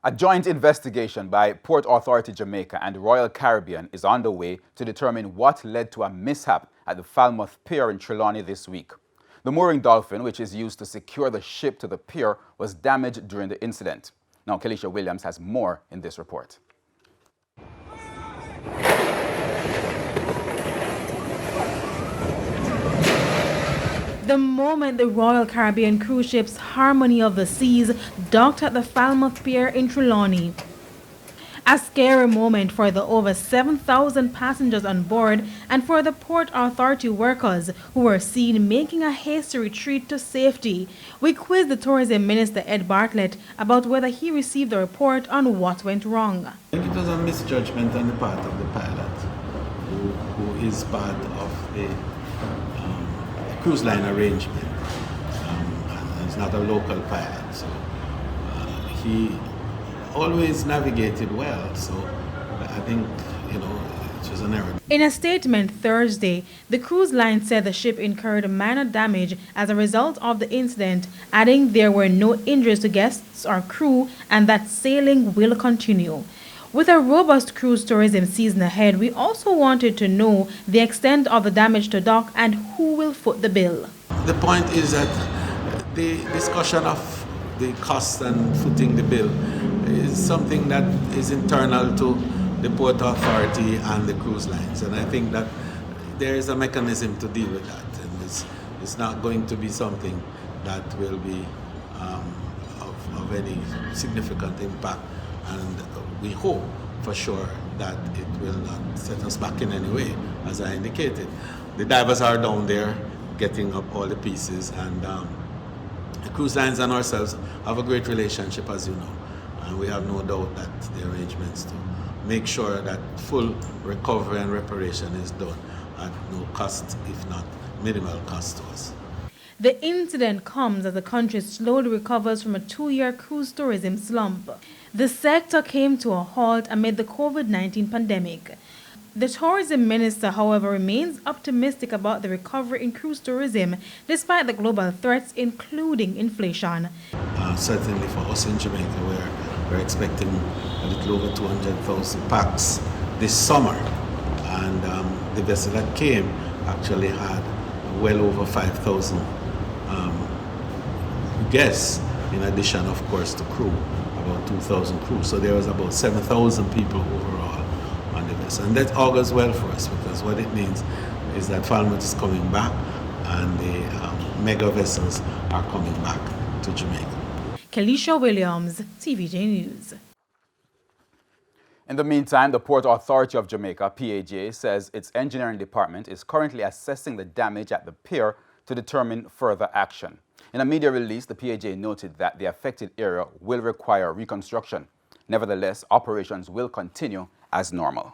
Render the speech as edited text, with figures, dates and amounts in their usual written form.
A joint investigation by Port Authority Jamaica and Royal Caribbean is underway to determine what led to a mishap at the Falmouth Pier in Trelawney this week. The mooring dolphin, which is used to secure the ship to the pier, was damaged during the incident. Now, Kelisha Williams has more in this report. The moment the Royal Caribbean cruise ship's Harmony of the Seas docked at the Falmouth Pier in Trelawney. A scary moment for the over 7,000 passengers on board and for the Port Authority workers who were seen making a hasty retreat to safety. We quizzed the Tourism Minister Ed Bartlett about whether he received a report on what went wrong. I think it was a misjudgment on the part of the pilot, who is part of the cruise line arrangement. And he's not a local pilot, so he always navigated well, so I think, it was an error. In a statement Thursday, the cruise line said the ship incurred minor damage as a result of the incident, adding there were no injuries to guests or crew and that sailing will continue. With a robust cruise tourism season ahead, we also wanted to know the extent of the damage to dock and who will foot the bill. The point is that the discussion of the cost and footing the bill is something that is internal to the Port Authority and the cruise lines, and I think that there is a mechanism to deal with that, and it's not going to be something that will be of any significant impact, and we hope for sure that it will not set us back in any way, as I indicated. The divers are down there getting up all the pieces, and the cruise lines and ourselves have a great relationship, as you know, and we have no doubt that the arrangements to make sure that full recovery and reparation is done at no cost, if not minimal cost to us. The incident comes as the country slowly recovers from a 2-year cruise tourism slump. The sector came to a halt amid the COVID-19 pandemic. The tourism minister, however, remains optimistic about the recovery in cruise tourism despite the global threats, including inflation. Certainly for us in Jamaica, we're expecting a little over 200,000 packs this summer, and the vessel that came actually had well over 5,000 guests, in addition, of course, to crew, about 2,000 crew. So there was about 7,000 people overall on the vessel. And that augurs well for us, because what it means is that Falmouth is coming back and the mega vessels are coming back to Jamaica. Kelisha Williams, TVJ News. In the meantime, the Port Authority of Jamaica, PAJ, says its engineering department is currently assessing the damage at the pier to determine further action. In a media release, the PAJ noted that the affected area will require reconstruction. Nevertheless, operations will continue as normal.